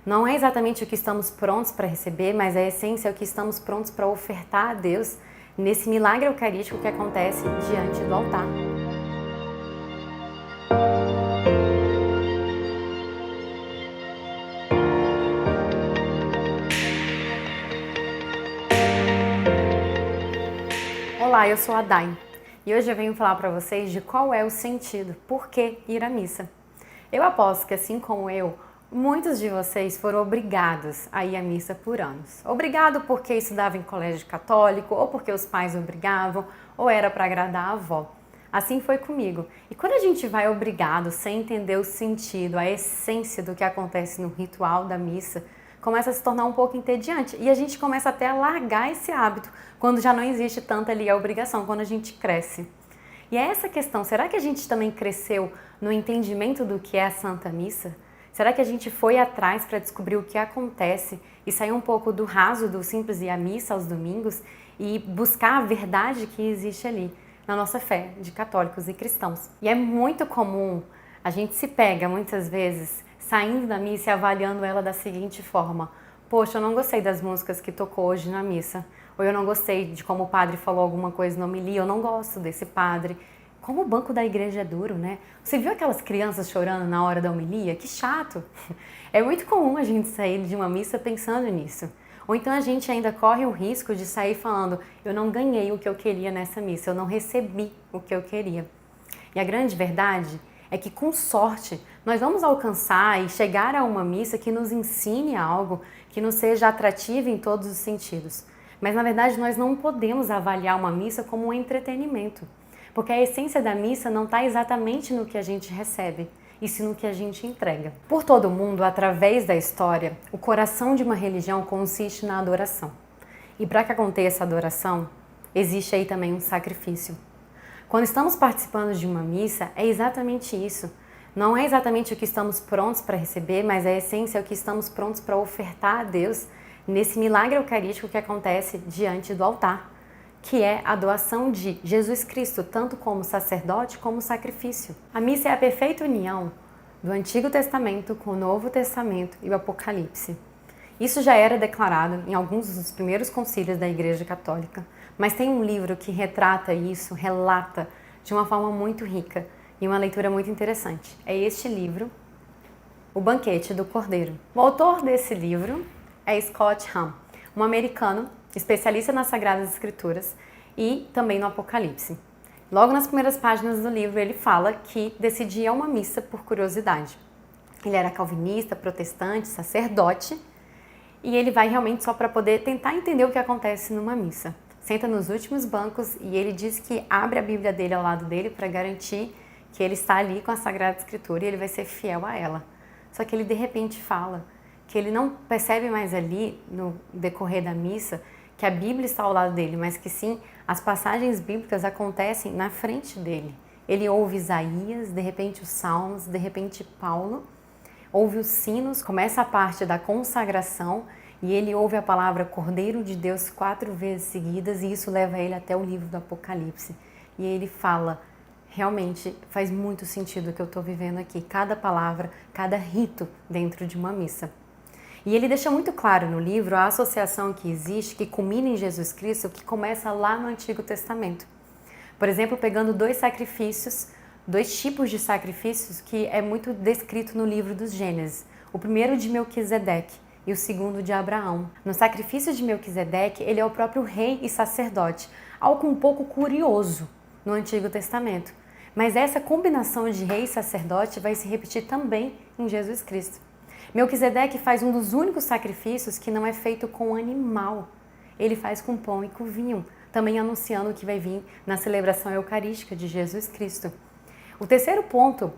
Não é exatamente o que estamos prontos para receber, mas a essência é o que estamos prontos para ofertar a Deus nesse milagre eucarístico que acontece diante do altar. Olá, eu sou a Dai e hoje eu venho falar para vocês de qual é o sentido, por que ir à missa. Eu aposto que, assim como eu, muitos de vocês foram obrigados a ir à missa por anos. Obrigado porque estudava em colégio católico, ou porque os pais obrigavam, ou era para agradar a avó. Assim foi comigo. E quando a gente vai obrigado, sem entender o sentido, a essência do que acontece no ritual da missa, começa a se tornar um pouco entediante. E a gente começa até a largar esse hábito, quando já não existe tanta ali a obrigação, quando a gente cresce. E é essa questão, será que a gente também cresceu no entendimento do que é a Santa Missa? Será que a gente foi atrás para descobrir o que acontece e sair um pouco do raso, do simples ir à missa aos domingos e buscar a verdade que existe ali na nossa fé de católicos e cristãos? E é muito comum, a gente se pega muitas vezes saindo da missa e avaliando ela da seguinte forma: poxa, eu não gostei das músicas que tocou hoje na missa, ou eu não gostei de como o padre falou alguma coisa na homilia, eu não gosto desse padre. Como o banco da igreja é duro, né? Você viu aquelas crianças chorando na hora da homilia? Que chato! É muito comum a gente sair de uma missa pensando nisso. Ou então a gente ainda corre o risco de sair falando: eu não ganhei o que eu queria nessa missa, eu não recebi o que eu queria. E a grande verdade é que, com sorte, nós vamos alcançar e chegar a uma missa que nos ensine algo, que nos seja atrativa em todos os sentidos. Mas, na verdade, nós não podemos avaliar uma missa como um entretenimento. Porque a essência da missa não está exatamente no que a gente recebe, e sim no que a gente entrega. Por todo o mundo, através da história, o coração de uma religião consiste na adoração. E para que aconteça a adoração, existe aí também um sacrifício. Quando estamos participando de uma missa, é exatamente isso. Não é exatamente o que estamos prontos para receber, mas a essência é o que estamos prontos para ofertar a Deus nesse milagre eucarístico que acontece diante do altar, que é a doação de Jesus Cristo, tanto como sacerdote como sacrifício. A missa é a perfeita união do Antigo Testamento com o Novo Testamento e o Apocalipse. Isso já era declarado em alguns dos primeiros concílios da Igreja Católica, mas tem um livro que retrata isso, relata de uma forma muito rica e uma leitura muito interessante. É este livro, O Banquete do Cordeiro. O autor desse livro é Scott Hahn, um americano especialista nas Sagradas Escrituras e também no Apocalipse. Logo nas primeiras páginas do livro ele fala que decidia uma missa por curiosidade. Ele era calvinista, protestante, sacerdote, e ele vai realmente só para poder tentar entender o que acontece numa missa. Senta nos últimos bancos e ele diz que abre a Bíblia dele ao lado dele para garantir que ele está ali com a Sagrada Escritura e ele vai ser fiel a ela. Só que ele de repente fala que ele não percebe mais ali, no decorrer da missa, que a Bíblia está ao lado dele, mas que sim, as passagens bíblicas acontecem na frente dele. Ele ouve Isaías, de repente os Salmos, de repente Paulo, ouve os sinos, começa a parte da consagração e ele ouve a palavra Cordeiro de Deus 4 vezes seguidas e isso leva ele até o livro do Apocalipse. E ele fala: realmente faz muito sentido o que eu estou vivendo aqui, cada palavra, cada rito dentro de uma missa. E ele deixa muito claro no livro a associação que existe, que culmina em Jesus Cristo, que começa lá no Antigo Testamento. Por exemplo, pegando dois sacrifícios, dois tipos de sacrifícios que é muito descrito no livro dos Gênesis. O primeiro de Melquisedeque e o segundo de Abraão. No sacrifício de Melquisedeque, ele é o próprio rei e sacerdote, algo um pouco curioso no Antigo Testamento. Mas essa combinação de rei e sacerdote vai se repetir também em Jesus Cristo. Melquisedeque faz um dos únicos sacrifícios que não é feito com animal. Ele faz com pão e com vinho, também anunciando o que vai vir na celebração eucarística de Jesus Cristo. O terceiro ponto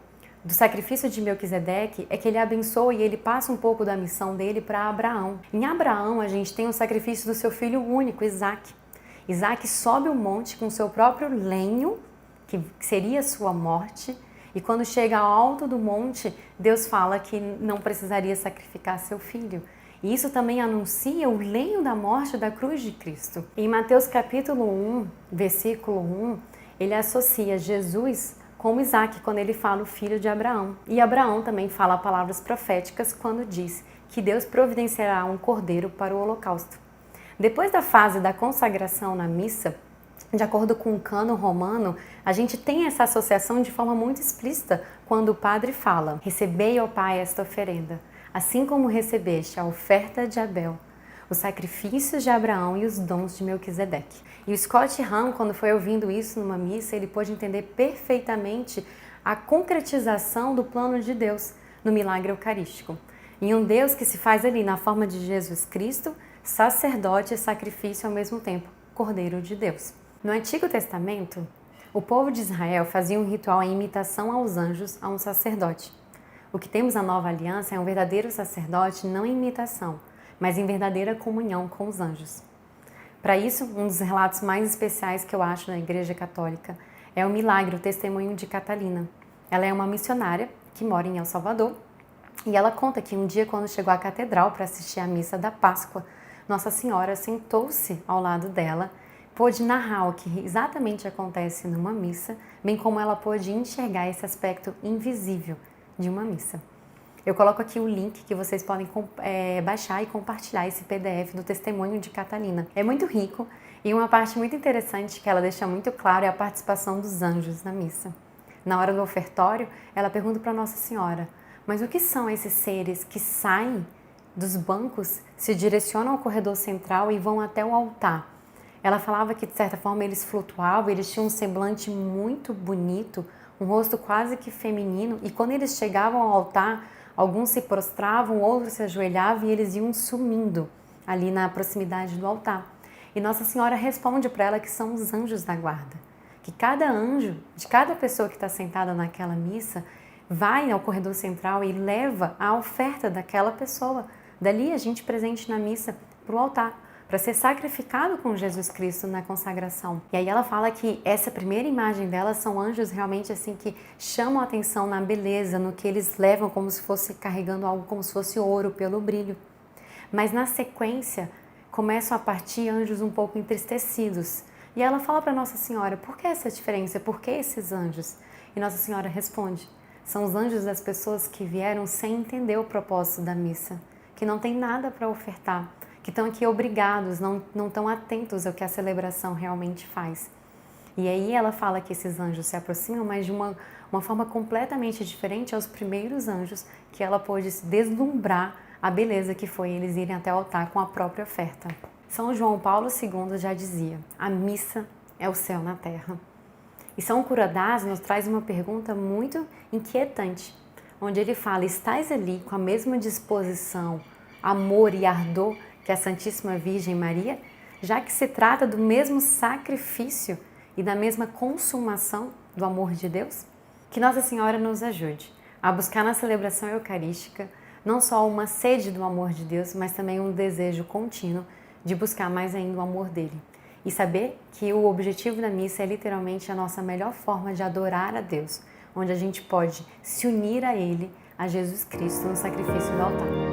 do sacrifício de Melquisedeque é que ele abençoa e ele passa um pouco da missão dele para Abraão. Em Abraão, a gente tem o sacrifício do seu filho único, Isaque. Isaque sobe o monte com seu próprio lenho, que seria sua morte, e quando chega ao alto do monte, Deus fala que não precisaria sacrificar seu filho. E isso também anuncia o lenho da morte da cruz de Cristo. Em Mateus capítulo 1, versículo 1, ele associa Jesus como Isaque, quando ele fala o filho de Abraão. E Abraão também fala palavras proféticas quando diz que Deus providenciará um cordeiro para o holocausto. Depois da fase da consagração na missa, de acordo com o cânon romano, a gente tem essa associação de forma muito explícita quando o padre fala: recebei, ó Pai, esta oferenda, assim como recebeste a oferta de Abel, os sacrifícios de Abraão e os dons de Melquisedeque. E o Scott Hahn, quando foi ouvindo isso numa missa, ele pôde entender perfeitamente a concretização do plano de Deus no milagre eucarístico. Em um Deus que se faz ali na forma de Jesus Cristo, sacerdote e sacrifício ao mesmo tempo, Cordeiro de Deus. No Antigo Testamento, o povo de Israel fazia um ritual em imitação aos anjos a um sacerdote. O que temos na Nova Aliança é um verdadeiro sacerdote não em imitação, mas em verdadeira comunhão com os anjos. Para isso, um dos relatos mais especiais que eu acho na Igreja Católica é o milagre, o testemunho de Catalina. Ela é uma missionária que mora em El Salvador e ela conta que um dia, quando chegou à catedral para assistir à missa da Páscoa, Nossa Senhora sentou-se ao lado dela, pôde narrar o que exatamente acontece numa missa, bem como ela pôde enxergar esse aspecto invisível de uma missa. Eu coloco aqui o link que vocês podem baixar e compartilhar esse PDF do testemunho de Catalina. É muito rico e uma parte muito interessante que ela deixa muito claro é a participação dos anjos na missa. Na hora do ofertório, ela pergunta para Nossa Senhora: mas o que são esses seres que saem dos bancos, se direcionam ao corredor central e vão até o altar? Ela falava que, de certa forma, eles flutuavam, eles tinham um semblante muito bonito, um rosto quase que feminino, e quando eles chegavam ao altar, alguns se prostravam, outros se ajoelhavam e eles iam sumindo ali na proximidade do altar. E Nossa Senhora responde para ela que são os anjos da guarda, que cada anjo, de cada pessoa que está sentada naquela missa, vai ao corredor central e leva a oferta daquela pessoa, dali a gente presente na missa, para o altar, para ser sacrificado com Jesus Cristo na consagração. E aí ela fala que essa primeira imagem dela são anjos realmente assim que chamam a atenção na beleza, no que eles levam como se fosse carregando algo como se fosse ouro pelo brilho. Mas na sequência começam a partir anjos um pouco entristecidos. E ela fala para Nossa Senhora: por que essa diferença? Por que esses anjos? E Nossa Senhora responde: são os anjos das pessoas que vieram sem entender o propósito da missa, que não tem nada para ofertar, que estão aqui obrigados, não estão atentos ao que a celebração realmente faz. E aí ela fala que esses anjos se aproximam, mas de uma forma completamente diferente aos primeiros anjos, que ela pôde se deslumbrar a beleza que foi eles irem até o altar com a própria oferta. São João Paulo II já dizia: a missa é o céu na terra. E São Curadás nos traz uma pergunta muito inquietante, onde ele fala: estais ali com a mesma disposição, amor e ardor que a Santíssima Virgem Maria, já que se trata do mesmo sacrifício e da mesma consumação do amor de Deus? Que Nossa Senhora nos ajude a buscar na celebração eucarística não só uma sede do amor de Deus, mas também um desejo contínuo de buscar mais ainda o amor dele. E saber que o objetivo da missa é literalmente a nossa melhor forma de adorar a Deus, onde a gente pode se unir a Ele, a Jesus Cristo, no sacrifício do altar.